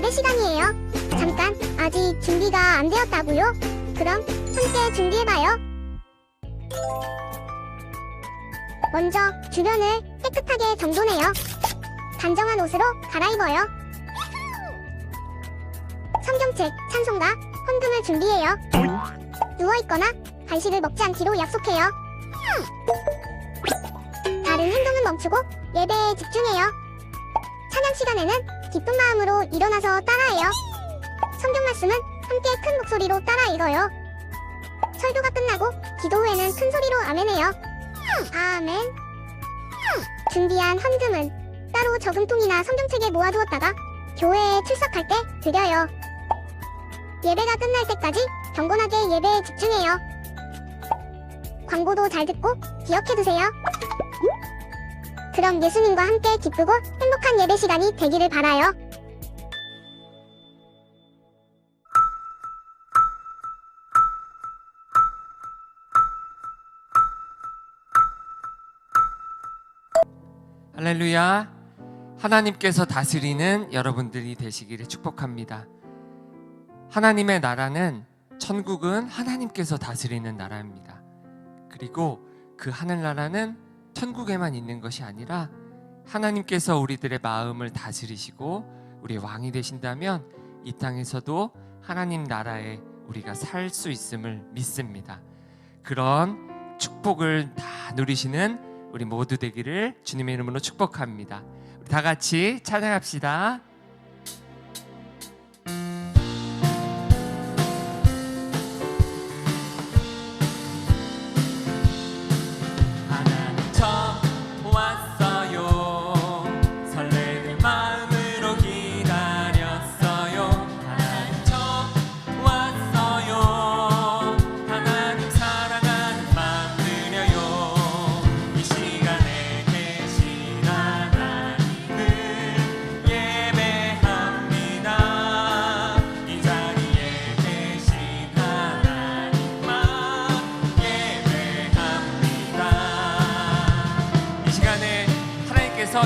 예배 시간이에요. 잠깐, 아직 준비가 안 되었다고요? 그럼 함께 준비해봐요. 먼저 주변을 깨끗하게 정돈해요. 단정한 옷으로 갈아입어요. 성경책, 찬송가, 헌금을 준비해요. 누워있거나 간식을 먹지 않기로 약속해요. 다른 행동은 멈추고 예배에 집중해요. 찬양 시간에는 기쁜 마음으로 일어나서 따라해요. 성경 말씀은 함께 큰 목소리로 따라 읽어요. 설교가 끝나고 기도 후에는 큰 소리로 아멘해요. 아멘. 준비한 헌금은 따로 저금통이나 성경책에 모아두었다가 교회에 출석할 때 드려요. 예배가 끝날 때까지 경건하게 예배에 집중해요. 광고도 잘 듣고 기억해두세요. 그럼 예수님과 함께 기쁘고 행복한 예배 시간이 되기를 바라요. 할렐루야. 하나님께서 다스리는 여러분들이 되시기를 축복합니다. 하나님의 나라는, 천국은 하나님께서 다스리는 나라입니다. 그리고 그 하늘나라는 천국에만 있는 것이 아니라 하나님께서 우리들의 마음을 다스리시고 우리의 왕이 되신다면 이 땅에서도 하나님 나라에 우리가 살 수 있음을 믿습니다. 그런 축복을 다 누리시는 우리 모두 되기를 주님의 이름으로 축복합니다. 우리 다 같이 찬양합시다.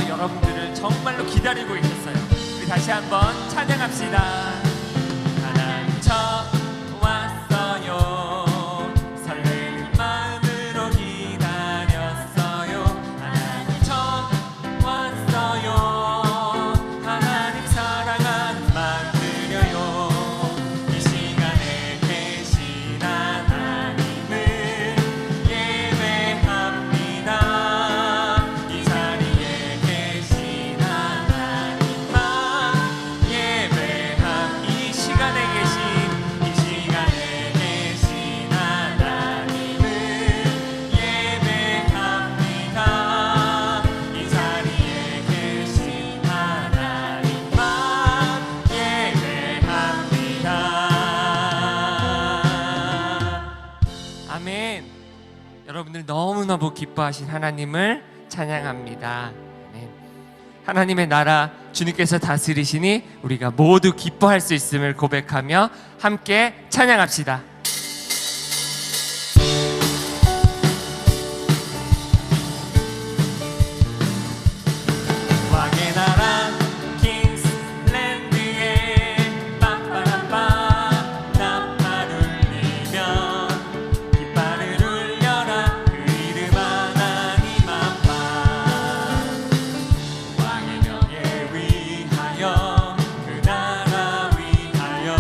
여러분들을 정말로 기다리고 있었어요. 우리 다시 한번 찬양합시다. 하나님 저 왔어요. 설레는 마음으로 기다렸어요. 하나님 저 왔어요. 하나님 사랑하는 맘 드려요. 이 시간에 계신 하나님을 예배합니다. 아멘. 여러분들 너무너무 기뻐하신 하나님을 찬양합니다. 아멘. 하나님의 나라, 주님께서 다스리시니 우리가 모두 기뻐할 수 있음을 고백하며 함께 찬양합시다. 왕의 나라 킹스랜드에 빰빠라빰 나팔 울리며 깃발을 울려라. 그 이름 하나님 아빠. 왕의 명예 위하여, 그 나라 위하여.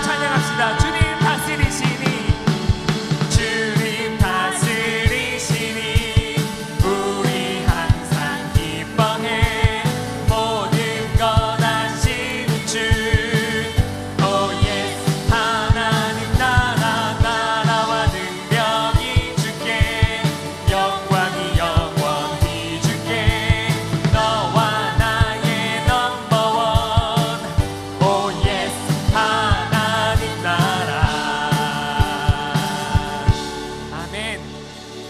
찬양합시다. 주님 다스리시니 주님 다스리시니 우리 항상 기뻐해 모든 것 아시는 주 Oh yes 하나님 나라와 능력이 주께 영광이 영원히 주께 너와 나의 넘버원 Oh yes 하나님 나라 아멘.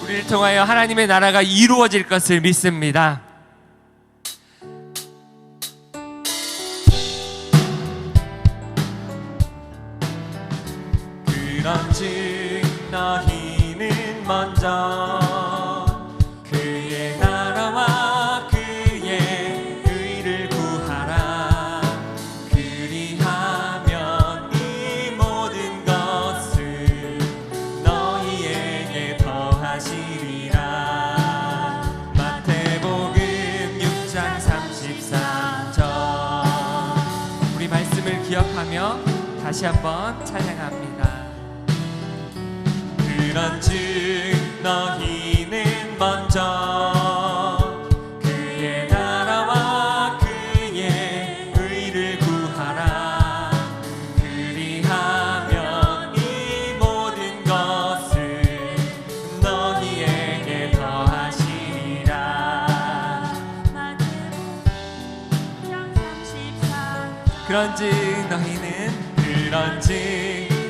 우리를 통하여 하나님의 나라가 이루어질 것을 믿습니다. 그런즉 너희는 먼저 그의 나라와 그의 의를 구하라. 그리하면 이 모든 것을 너희에게 더하시리라. 마태복음 6장 33절. 우리 말씀을 기억하며 다시 한번 찬양합니다. 그런즉 너희는 먼저 그의 나라와 그의 의를 구하라. 그리하면 이 모든 것을 너희에게 더하시리라. 그런즉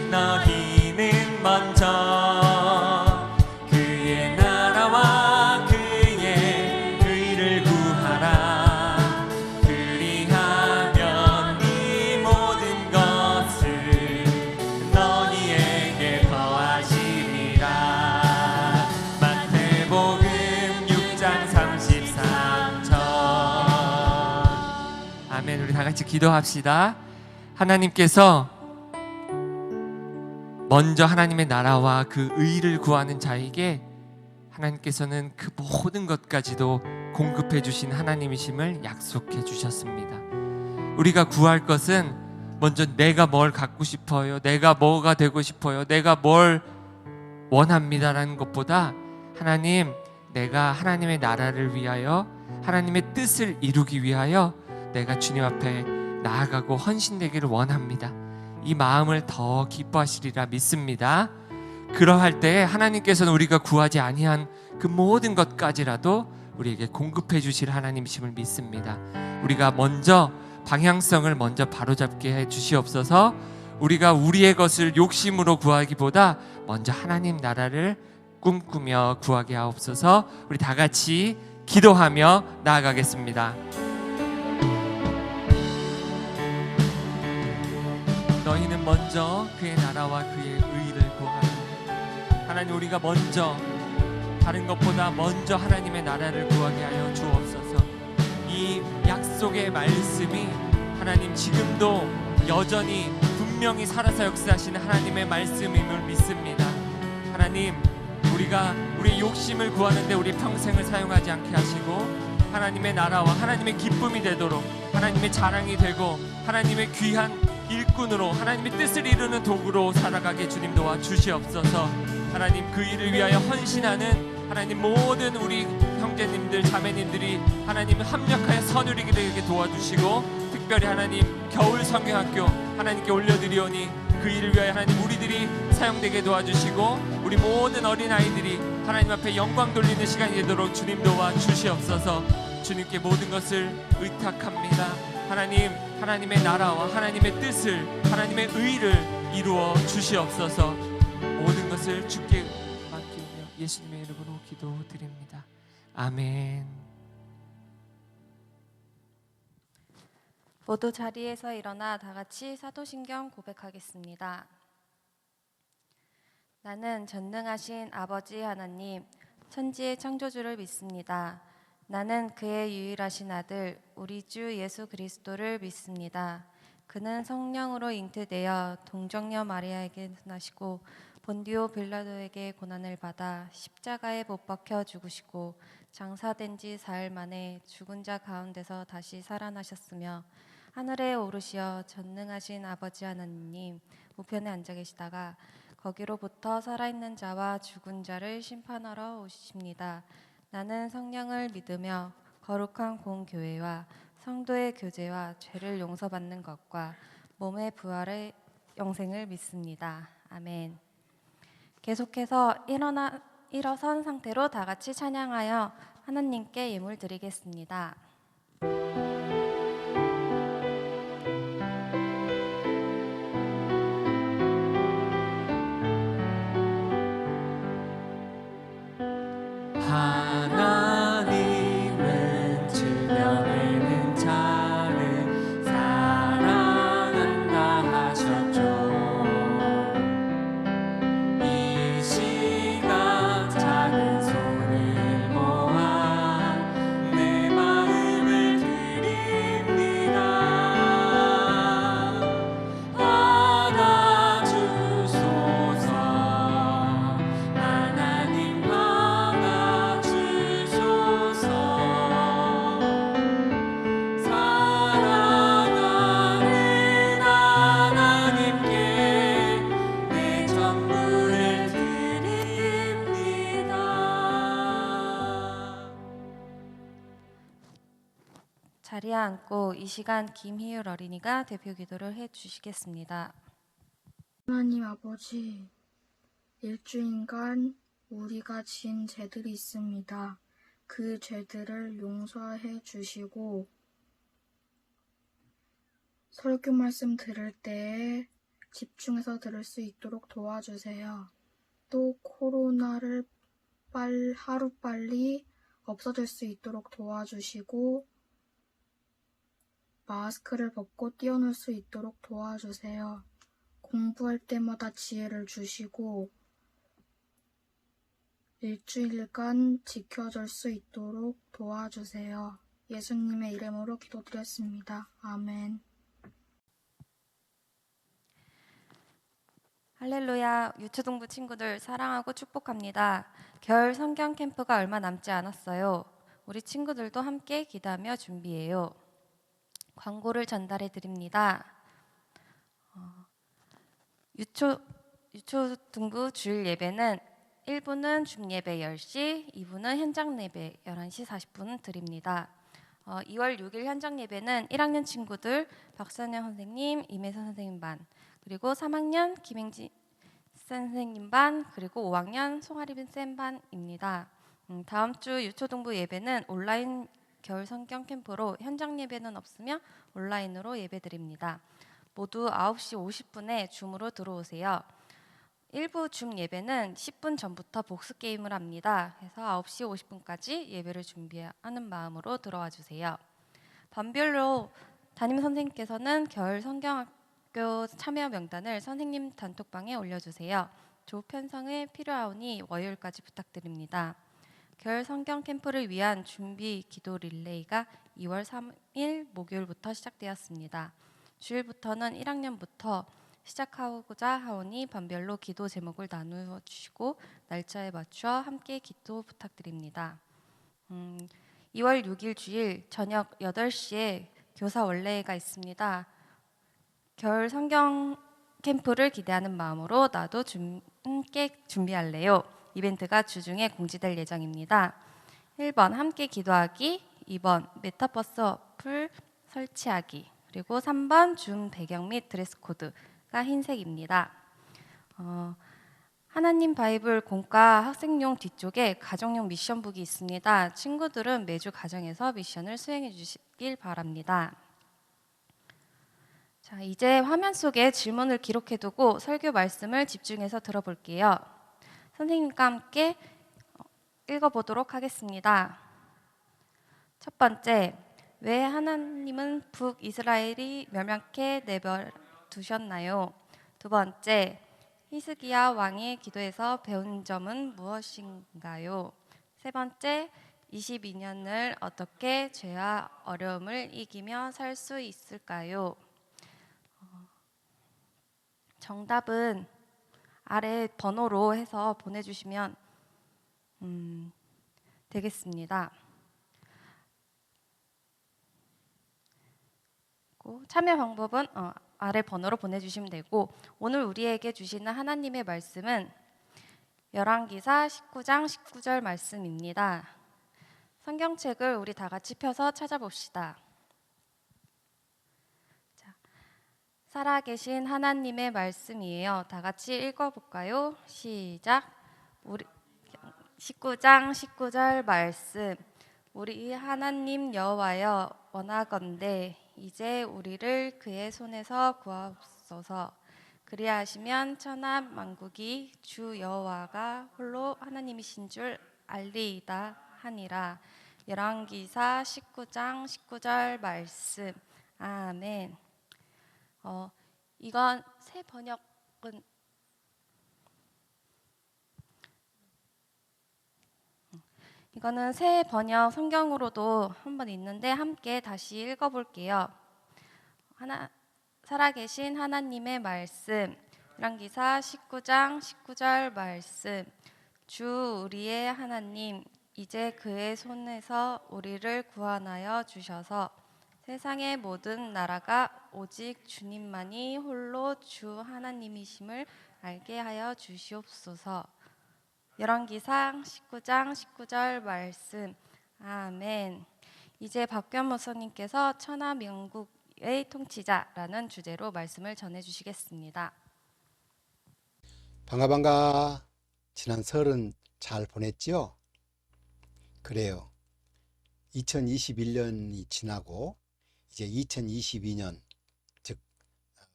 너희는 먼저 그의 나라와 그의 의를 구하라. 그리하면 이 모든 것을 너희에게 더하시리라. 마태복음 6장 33절. 아멘. 우리 다 같이 기도합시다. 하나님께서 먼저 하나님의 나라와 그 의를 구하는 자에게 하나님께서는 그 모든 것까지도 공급해 주신 하나님이심을 약속해 주셨습니다. 우리가 구할 것은 먼저 내가 뭘 갖고 싶어요, 내가 뭐가 되고 싶어요, 내가 뭘 원합니다라는 것보다 하나님, 내가 하나님의 나라를 위하여 하나님의 뜻을 이루기 위하여 내가 주님 앞에 나아가고 헌신되기를 원합니다. 이 마음을 더 기뻐하시리라 믿습니다. 그러할 때 하나님께서는 우리가 구하지 아니한 그 모든 것까지라도 우리에게 공급해 주실 하나님이심을 믿습니다. 우리가 먼저 방향성을 먼저 바로잡게 해 주시옵소서. 우리가 우리의 것을 욕심으로 구하기보다 먼저 하나님 나라를 꿈꾸며 구하게 하옵소서. 우리 다 같이 기도하며 나아가겠습니다. 너희는 먼저 그의 나라와 그의 의를 구하라. 하나님, 우리가 먼저 다른 것보다 먼저 하나님의 나라를 구하게 하여 주옵소서. 이 약속의 말씀이 하나님 지금도 여전히 분명히 살아서 역사하시는 하나님의 말씀임을 믿습니다. 하나님, 우리가 우리의 욕심을 구하는데 우리 평생을 사용하지 않게 하시고 하나님의 나라와 하나님의 기쁨이 되도록 하나님의 자랑이 되고 하나님의 귀한 일꾼으로 하나님의 뜻을 이루는 도구로 살아가게 주님 도와주시옵소서. 하나님, 그 일을 위하여 헌신하는 하나님 모든 우리 형제님들 자매님들이 하나님 합력하여 선우리기를 도와주시고, 특별히 하나님 겨울 성경학교 하나님께 올려드리오니 그 일을 위하여 하나님 우리들이 사용되게 도와주시고 우리 모든 어린아이들이 하나님 앞에 영광 돌리는 시간이 되도록 주님 도와주시옵소서. 주님께 모든 것을 의탁합니다. 하나님, 하나님의 나라와 하나님의 뜻을, 하나님의 의를 이루어 주시옵소서. 모든 것을 주께 맡기며 예수님의 이름으로 기도드립니다. 아멘. 모두 자리에서 일어나 다 같이 사도신경 고백하겠습니다. 나는 전능하신 아버지 하나님, 천지의 창조주를 믿습니다. 나는 그의 유일하신 아들 우리 주 예수 그리스도를 믿습니다. 그는 성령으로 잉태되어 동정녀 마리아에게 나시고 본디오 빌라도에게 고난을 받아 십자가에 못 박혀 죽으시고 장사된 지 사흘 만에 죽은 자 가운데서 다시 살아나셨으며 하늘에 오르시어 전능하신 아버지 하나님 우편에 앉아 계시다가 거기로부터 살아있는 자와 죽은 자를 심판하러 오십니다. 나는 성령을 믿으며 거룩한 공교회와 성도의 교제와 죄를 용서받는 것과 몸의 부활의 영생을 믿습니다. 아멘. 계속해서 일어선 상태로 다 같이 찬양하여 하나님께 예물 드리겠습니다. 하나님은 질려내는 자를 사랑한다 하셨죠. 이 시간 작은 손을 모아 내 마음을 드립니다. 받아주소서. 하나님 받아주소서. 사랑하는 하나님께 내 전부를 드립니다. 자리에 앉고 이 시간 김희율 어린이가 대표 기도를 해주시겠습니다. 하나님 아버지, 일주일간 우리가 지은 죄들이 있습니다. 그 죄들을 용서해 주시고 설교 말씀 들을 때에 집중해서 들을 수 있도록 도와주세요. 또 코로나를 하루빨리 없어질 수 있도록 도와주시고 마스크를 벗고 뛰어놀 수 있도록 도와주세요. 공부할 때마다 지혜를 주시고 일주일간 지켜줄 수 있도록 도와주세요. 예수님의 이름으로 기도드렸습니다. 아멘. 할렐루야. 유초동부 친구들 사랑하고 축복합니다. 겨울 성경 캠프가 얼마 남지 않았어요. 우리 친구들도 함께 기도하며 준비해요. 광고를 전달해 드립니다. 유초등부 주일 예배는 1부는 줌예배 10시, 2부는 현장 예배 11시 40분 드립니다. 2월 6일 현장 예배는 1학년 친구들 박선영 선생님, 임혜선 선생님 반, 그리고 3학년 김행진 선생님 반, 그리고 5학년 송아리빈 쌤 반입니다. 다음 주 유초등부 예배는 온라인 겨울 성경 캠프로 현장 예배는 없으며 온라인으로 예배 드립니다. 모두 9시 50분에 줌으로 들어오세요. 일부 줌 예배는 10분 전부터 복습 게임을 합니다. 그래서 9시 50분까지 예배를 준비하는 마음으로 들어와 주세요. 반별로 담임 선생님께서는 겨울 성경학교 참여 명단을 선생님 단톡방에 올려주세요. 조 편성에 필요하오니 월요일까지 부탁드립니다. 겨울 성경 캠프를 위한 준비 기도 릴레이가 2월 3일 목요일부터 시작되었습니다. 주일부터는 1학년부터 시작하고자 하오니 반별로 기도 제목을 나누어 주시고 날짜에 맞춰 함께 기도 부탁드립니다. 2월 6일 주일 저녁 8시에 교사 원래가 있습니다. 겨울 성경 캠프를 기대하는 마음으로 나도 함께 준비할래요. 이벤트가 주중에 공지될 예정입니다. 1번 함께 기도하기, 2번 메타버스 어플 설치하기, 그리고 3번 줌 배경 및 드레스 코드가 흰색입니다. 하나님 바이블 공과 학생용 뒤쪽에 가정용 미션북이 있습니다. 친구들은 매주 가정에서 미션을 수행해 주시길 바랍니다. 자, 이제 화면 속에 질문을 기록해두고 설교 말씀을 집중해서 들어볼게요. 선생님과 함께 읽어보도록 하겠습니다. 첫 번째, 왜 하나님은 북이스라엘이 멸망케 내버려두셨나요? 두 번째, 히스기야 왕의 기도에서 배운 점은 무엇인가요? 세 번째, 22년을 어떻게 죄와 어려움을 이기며 살 수 있을까요? 정답은 아래 번호로 해서 보내주시면 되겠습니다. 참여 방법은 아래 번호로 보내주시면 되고, 오늘 우리에게 주시는 하나님의 말씀은 열왕기사 19장 19절 말씀입니다. 성경책을 우리 다 같이 펴서 찾아봅시다. 자, 살아계신 하나님의 말씀이에요. 다 같이 읽어볼까요? 시작. 우리 19장 19절 말씀. 우리 하나님 여호와여, 원하건대 이제 우리를 그의 손에서 구하옵소서. 그리하시면 천하 만국이 주 여호와가 홀로 하나님이신 줄 알리이다 하니라. 열왕기사 19장 19절 말씀. 아멘. 이건 새 번역은 이거는 새 번역 성경으로도 한번 있는데 함께 다시 읽어볼게요. 살아계신 하나님의 말씀. 열왕기사 19장 19절 말씀. 주 우리의 하나님, 이제 그의 손에서 우리를 구원하여 주셔서 세상의 모든 나라가 오직 주님만이 홀로 주 하나님이심을 알게 하여 주시옵소서. 열왕기상 19장 19절 말씀. 아멘. 이제 박규현 목사님께서 천하 명국의 통치자라는 주제로 말씀을 전해주시겠습니다. 반가. 지난 설은 잘 보냈지요? 그래요. 2021년이 지나고 이제 2022년, 즉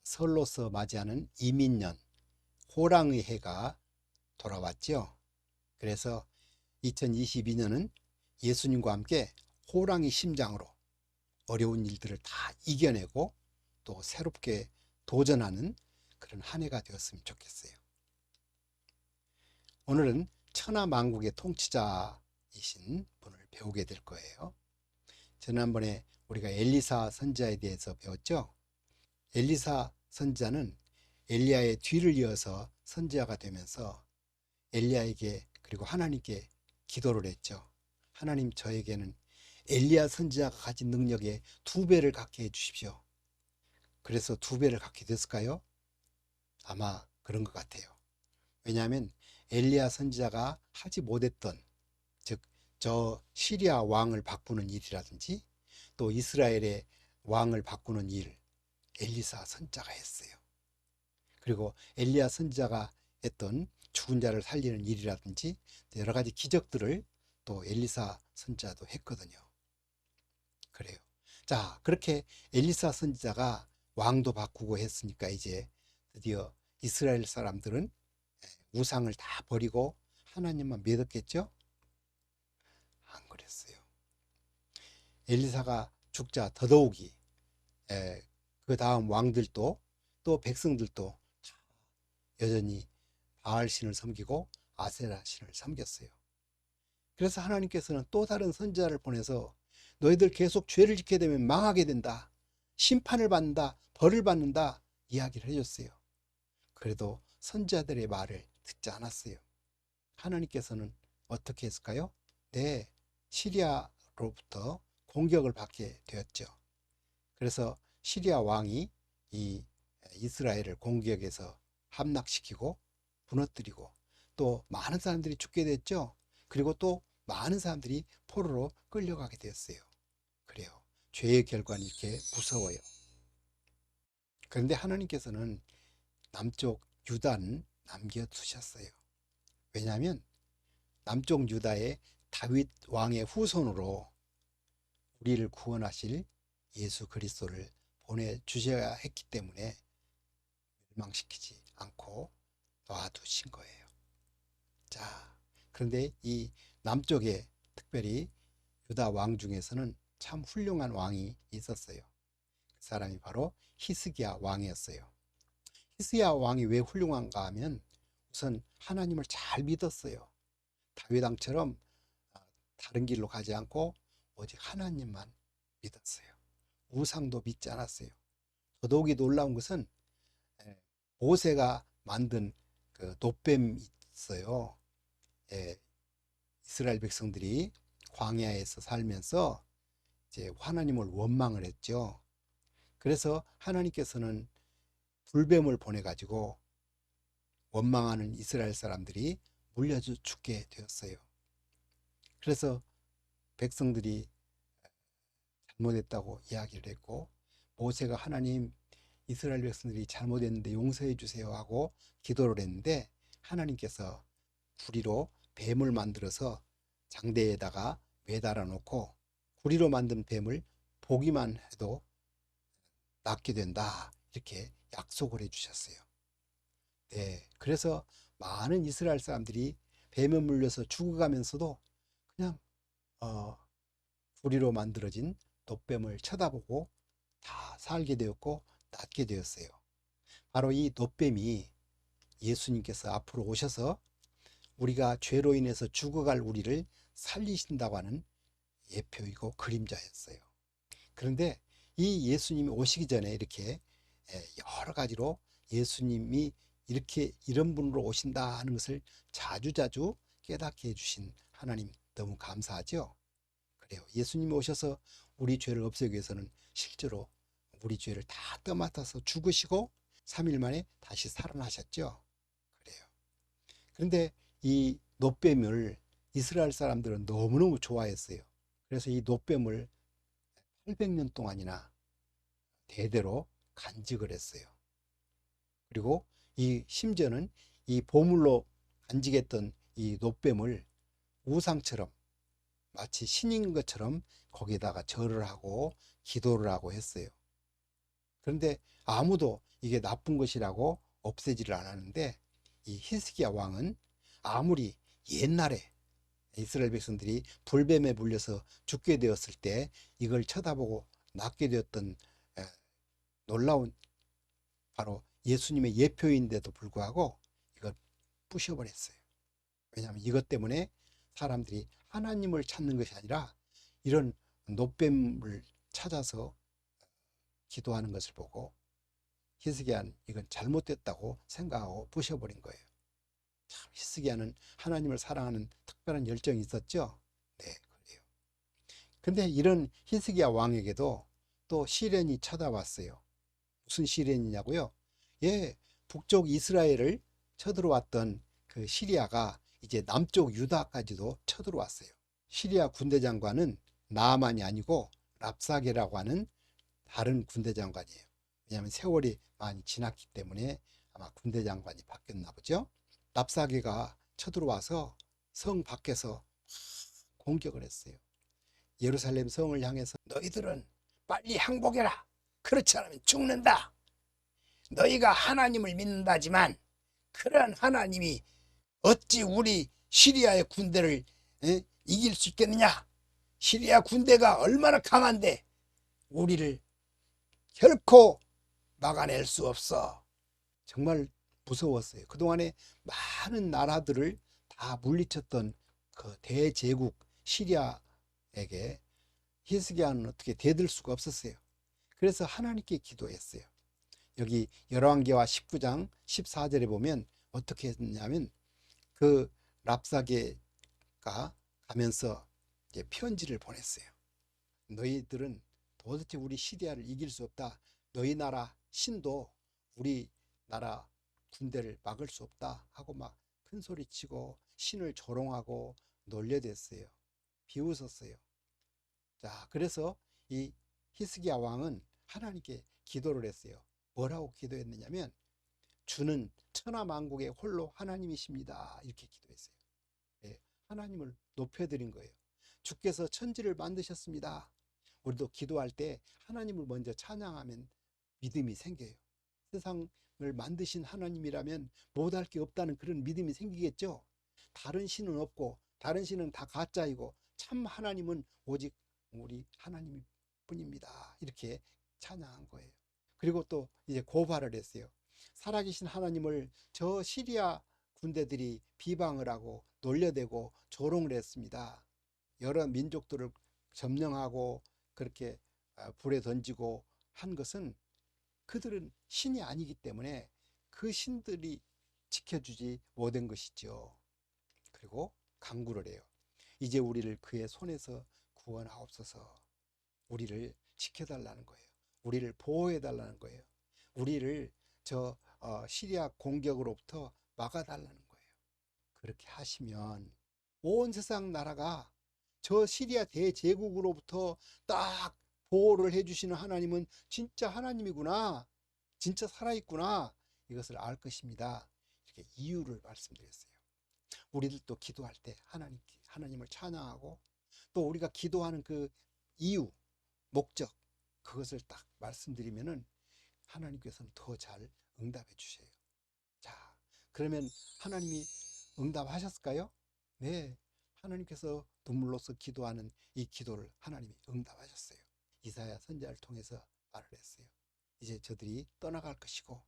설로서 맞이하는 이민년, 호랑의 해가 돌아왔죠. 그래서 2022년은 예수님과 함께 호랑이 심장으로 어려운 일들을 다 이겨내고 또 새롭게 도전하는 그런 한 해가 되었으면 좋겠어요. 오늘은 천하 만국의 통치자이신 분을 배우게 될 거예요. 지난번에 우리가 엘리사 선지자에 대해서 배웠죠. 엘리사 선지자는 엘리야의 뒤를 이어서 선지자가 되면서 엘리야에게 그리고 하나님께 기도를 했죠. 하나님, 저에게는 엘리야 선지자가 가진 능력의 2배를 갖게 해주십시오. 그래서 2배를 갖게 됐을까요? 아마 그런 것 같아요. 왜냐하면 엘리야 선지자가 하지 못했던, 즉 저 시리아 왕을 바꾸는 일이라든지 또 이스라엘의 왕을 바꾸는 일, 엘리사 선지자가 했어요. 그리고 엘리야 선지자가 했던 죽은 자를 살리는 일이라든지 여러 가지 기적들을 또 엘리사 선지자도 했거든요. 그래요. 자, 그렇게 엘리사 선지자가 왕도 바꾸고 했으니까 이제 드디어 이스라엘 사람들은 우상을 다 버리고 하나님만 믿었겠죠? 안 그랬어요. 엘리사가 죽자 더더욱이 그 다음 왕들도 또 백성들도 여전히 바알 신을 섬기고 아세라 신을 섬겼어요. 그래서 하나님께서는 또 다른 선지자를 보내서 너희들 계속 죄를 짓게 되면 망하게 된다, 심판을 받는다, 벌을 받는다 이야기를 해줬어요. 그래도 선지자들의 말을 듣지 않았어요. 하나님께서는 어떻게 했을까요? 네, 시리아로부터 공격을 받게 되었죠. 그래서 시리아 왕이 이 이스라엘을 공격해서 함락시키고 무너뜨리고 또 많은 사람들이 죽게 됐죠. 그리고 또 많은 사람들이 포로로 끌려가게 되었어요. 그래요. 죄의 결과는 이렇게 무서워요. 그런데 하나님께서는 남쪽 유다는 남겨두셨어요. 왜냐하면 남쪽 유다의 다윗 왕의 후손으로 우리를 구원하실 예수 그리스도를 보내주셔야 했기 때문에 멸망시키지 않고 놔두신 거예요. 자, 그런데 이 남쪽에 특별히 유다 왕 중에서는 참 훌륭한 왕이 있었어요. 그 사람이 바로 히스기야 왕이었어요. 히스기야 왕이 왜 훌륭한가 하면 우선 하나님을 잘 믿었어요. 다윗 왕처럼 다른 길로 가지 않고 오직 하나님만 믿었어요. 우상도 믿지 않았어요. 더더욱이 놀라운 것은 모세가 만든 그 놋뱀이 있어요. 이스라엘 백성들이 광야에서 살면서 이제 하나님을 원망을 했죠. 그래서 하나님께서는 불뱀을 보내가지고 원망하는 이스라엘 사람들이 물려 죽게 되었어요. 그래서 백성들이 잘못했다고 이야기를 했고, 모세가 하나님, 이스라엘 백성들이 잘못했는데 용서해 주세요 하고 기도를 했는데, 하나님께서 구리로 뱀을 만들어서 장대에다가 매달아 놓고 구리로 만든 뱀을 보기만 해도 낫게 된다, 이렇게 약속을 해 주셨어요. 네, 그래서 많은 이스라엘 사람들이 뱀에 물려서 죽어가면서도 그냥 구리로 만들어진 놋뱀을 쳐다보고 다 살게 되었고 낫게 되었어요. 바로 이 놋뱀이 예수님께서 앞으로 오셔서 우리가 죄로 인해서 죽어갈 우리를 살리신다고 하는 예표이고 그림자였어요. 그런데 이 예수님이 오시기 전에 이렇게 여러 가지로 예수님이 이렇게 이런 분으로 오신다 하는 것을 자주자주 깨닫게 해주신 하나님, 너무 감사하죠. 그래요. 예수님이 오셔서 우리 죄를 없애기 위해서는 실제로 우리 죄를 다 떠맡아서 죽으시고 3일 만에 다시 살아나셨죠. 그래요. 그런데 이 놋뱀을 이스라엘 사람들은 너무너무 좋아했어요. 그래서 이 놋뱀을 800년 동안이나 대대로 간직을 했어요. 그리고 이 심지어는 이 보물로 간직했던 이 놋뱀을 우상처럼, 마치 신인 것처럼 거기다가 절을 하고 기도를 하고 했어요. 그런데 아무도 이게 나쁜 것이라고 없애지를 않았는데, 이 히스기야 왕은 아무리 옛날에 이스라엘 백성들이 불뱀에 물려서 죽게 되었을 때 이걸 쳐다보고 낫게 되었던 놀라운 바로 예수님의 예표인데도 불구하고 이걸 부셔버렸어요. 왜냐하면 이것 때문에 사람들이 하나님을 찾는 것이 아니라 이런 놋뱀을 찾아서 기도하는 것을 보고 히스기야는 이건 잘못됐다고 생각하고 부셔버린 거예요. 참, 히스기야는 하나님을 사랑하는 특별한 열정이 있었죠. 네, 그래요. 근데 이런 히스기야 왕에게도 또 시련이 찾아왔어요. 무슨 시련이냐고요? 예, 북쪽 이스라엘을 쳐들어왔던 그 시리아가 이제 남쪽 유다까지도 쳐들어왔어요. 시리아 군대 장관은 나아만이 아니고 랍사게라고 하는 다른 군대 장관이에요. 왜냐하면 세월이 많이 지났기 때문에 아마 군대 장관이 바뀌었나 보죠. 랍사게가 쳐들어와서 성 밖에서 공격을 했어요. 예루살렘 성을 향해서 너희들은 빨리 항복해라. 그렇지 않으면 죽는다. 너희가 하나님을 믿는다지만 그런 하나님이 어찌 우리 시리아의 군대를 이길 수 있겠느냐? 시리아 군대가 얼마나 강한데 우리를 결코 막아낼 수 없어. 정말 무서웠어요. 그동안에 많은 나라들을 다 물리쳤던 그 대제국 시리아에게 히스기야는 어떻게 대들 수가 없었어요. 그래서 하나님께 기도했어요. 여기 열왕기하 19장 14절에 보면 어떻게 했냐면 그 랍사게가 가면서 이제 편지를 보냈어요. 너희들은 도대체 우리 시리아를 이길 수 없다. 너희 나라 신도 우리 나라 군대를 막을 수 없다 하고 막 큰소리치고 신을 조롱하고 놀려댔어요. 비웃었어요. 자, 그래서 이 히스기야 왕은 하나님께 기도를 했어요. 뭐라고 기도했느냐면 주는 천하만국의 홀로 하나님이십니다. 이렇게 기도했어요. 네, 하나님을 높여드린 거예요. 주께서 천지를 만드셨습니다. 우리도 기도할 때 하나님을 먼저 찬양하면 믿음이 생겨요. 세상을 만드신 하나님이라면 못할 게 없다는 그런 믿음이 생기겠죠. 다른 신은 없고 다른 신은 다 가짜이고 참 하나님은 오직 우리 하나님 뿐입니다. 이렇게 찬양한 거예요. 그리고 또 이제 고발을 했어요. 살아계신 하나님을 저 시리아 군대들이 비방을 하고 놀려대고 조롱을 했습니다. 여러 민족들을 점령하고 그렇게 불에 던지고 한 것은 그들은 신이 아니기 때문에 그 신들이 지켜주지 못한 것이죠. 그리고 간구를 해요. 이제 우리를 그의 손에서 구원하옵소서. 우리를 지켜달라는 거예요. 우리를 보호해달라는 거예요. 우리를 저 시리아 공격으로부터 막아달라는 거예요. 그렇게 하시면 온 세상 나라가 저 시리아 대제국으로부터 딱 보호를 해주시는 하나님은 진짜 하나님이구나, 진짜 살아있구나, 이것을 알 것입니다. 이렇게 이유를 말씀드렸어요. 우리들도 기도할 때 하나님을 찬양하고 또 우리가 기도하는 그 이유, 목적, 그것을 딱 말씀드리면은 하나님께서는 더 잘 응답해 주셔요. 자, 그러면 하나님이 응답하셨을까요? 네, 하나님께서 눈물로서 기도하는 이 기도를 하나님이 응답하셨어요. 이사야 선지자를 통해서 말을 했어요. 이제 저들이 떠나갈 것이고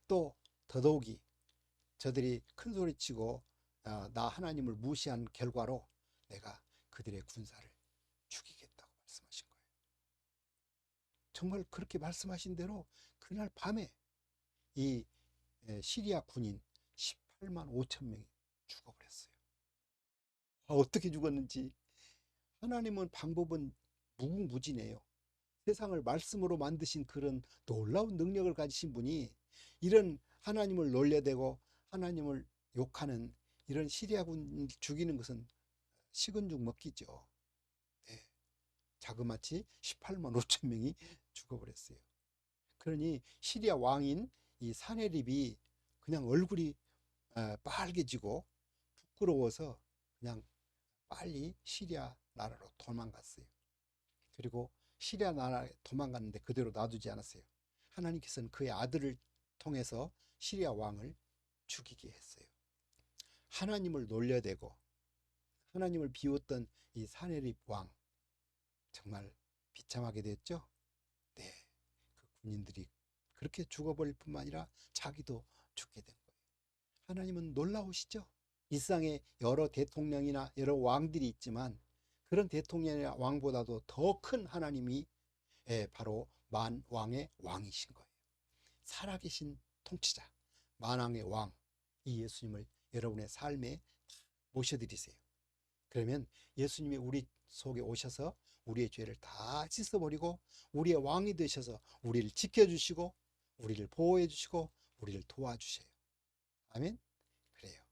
또 더더욱이 저들이 큰 소리치고 나 하나님을 무시한 결과로 내가 그들의 군사를 죽이겠다고 말씀하신 거예요. 정말 그렇게 말씀하신 대로 그날 밤에 이 시리아 군인 18만 5천 명이 죽어버렸어요. 어떻게 죽었는지, 하나님은 방법은 무궁무진해요. 세상을 말씀으로 만드신 그런 놀라운 능력을 가지신 분이 이런 하나님을 놀려대고 하나님을 욕하는 이런 시리아군을 죽이는 것은 식은 죽 먹기죠. 네. 자그마치 18만 5천 명이 죽어버렸어요. 그러니 시리아 왕인 이 사네립이 그냥 얼굴이 빨개지고 부끄러워서 그냥 빨리 시리아 나라로 도망갔어요. 그리고 시리아 나라에 도망갔는데 그대로 놔두지 않았어요. 하나님께서는 그의 아들을 통해서 시리아 왕을 죽이게 했어요. 하나님을 놀려대고 하나님을 비웃던 이 사네립 왕, 정말 비참하게 됐죠. 네, 그 군인들이 그렇게 죽어버릴 뿐만 아니라 자기도 죽게 된 거예요. 하나님은 놀라우시죠. 이 세상에 여러 대통령이나 여러 왕들이 있지만 그런 대통령이나 왕보다도 더 큰 하나님이 바로 만왕의 왕이신 거예요. 살아계신 통치자, 만왕의 왕, 이 예수님을 여러분의 삶에 모셔드리세요. 그러면 예수님이 우리 속에 오셔서 우리의 죄를 다 씻어버리고 우리의 왕이 되셔서 우리를 지켜주시고 우리를 보호해주시고 우리를 도와주셔요. 아멘. 그래요.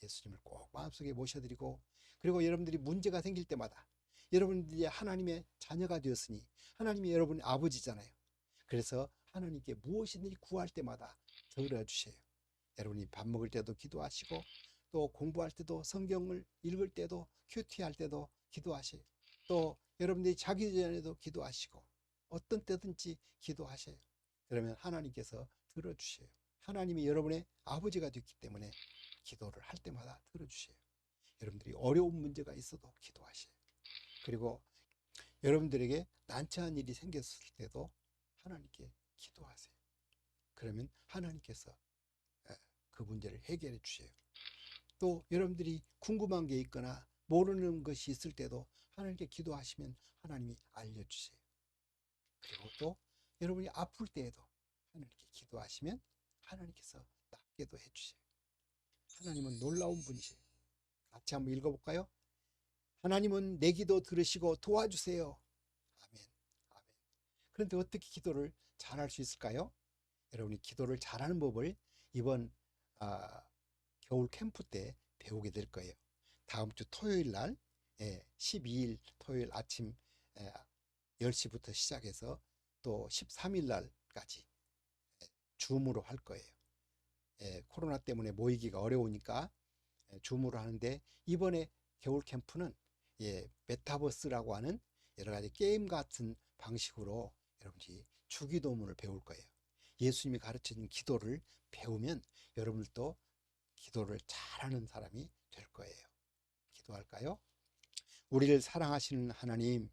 예수님을 꼭 마음속에 모셔드리고, 그리고 여러분들이 문제가 생길 때마다 여러분들이 하나님의 자녀가 되었으니 하나님이 여러분의 아버지잖아요. 그래서 하나님께 무엇이든지 구할 때마다 들어주셔요. 여러분이 밥 먹을 때도 기도하시고 또 공부할 때도 성경을 읽을 때도 큐티할 때도 기도하셔요. 또 여러분들이 자기 전에도 기도하시고 어떤 때든지 기도하셔요. 그러면 하나님께서 들어주셔요. 하나님이 여러분의 아버지가 됐기 때문에 기도를 할 때마다 들어주셔요. 여러분들이 어려운 문제가 있어도 기도하셔요. 그리고 여러분들에게 난처한 일이 생겼을 때도 하나님께 기도하세요. 그러면 하나님께서 그 문제를 해결해 주셔요. 또 여러분들이 궁금한 게 있거나 모르는 것이 있을 때도 하나님께 기도하시면 하나님이 알려주세요. 그리고 또 여러분이 아플 때에도 하나님께 기도하시면 하나님께서 낫게도 해주세요. 하나님은 놀라운 분이세요. 같이 한번 읽어볼까요? 하나님은 내 기도 들으시고 도와주세요. 아멘. 아멘. 그런데 어떻게 기도를 잘할 수 있을까요? 여러분이 기도를 잘하는 법을 이번 겨울 캠프 때 배우게 될 거예요. 다음 주 토요일 날 12일 토요일 아침 10시부터 시작해서 또 13일 날까지 줌으로 할 거예요. 코로나 때문에 모이기가 어려우니까 줌으로 하는데, 이번에 겨울 캠프는 메타버스라고 하는 여러 가지 게임 같은 방식으로 여러분들이 주기도문을 배울 거예요. 예수님이 가르쳐준 기도를 배우면 여러분들도 기도를 잘하는 사람이 될 거예요. 기도할까요? 우리를 사랑하시는 하나님,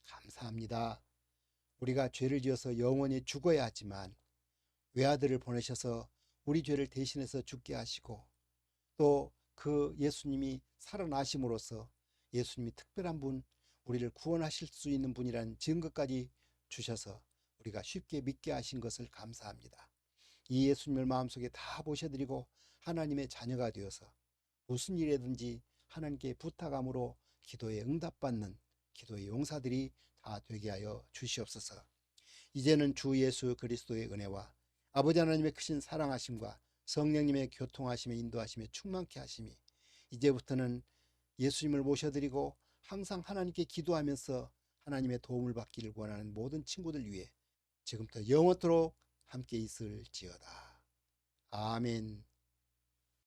감사합니다. 우리가 죄를 지어서 영원히 죽어야 하지만 외아들을 보내셔서 우리 죄를 대신해서 죽게 하시고, 또 그 예수님이 살아나심으로써 예수님이 특별한 분, 우리를 구원하실 수 있는 분이라는 증거까지 주셔서 우리가 쉽게 믿게 하신 것을 감사합니다. 이 예수님을 마음속에 다 모셔드리고 하나님의 자녀가 되어서 무슨 일이든지 하나님께 부탁함으로 기도에 응답받는 기도의 용사들이 다 되게 하여 주시옵소서. 이제는 주 예수 그리스도의 은혜와 아버지 하나님의 크신 사랑하심과 성령님의 교통하심에 인도하심에 충만케 하심이 이제부터는 예수님을 모셔드리고 항상 하나님께 기도하면서 하나님의 도움을 받기를 원하는 모든 친구들 위해 지금부터 영원토록 함께 있을지어다. 아멘.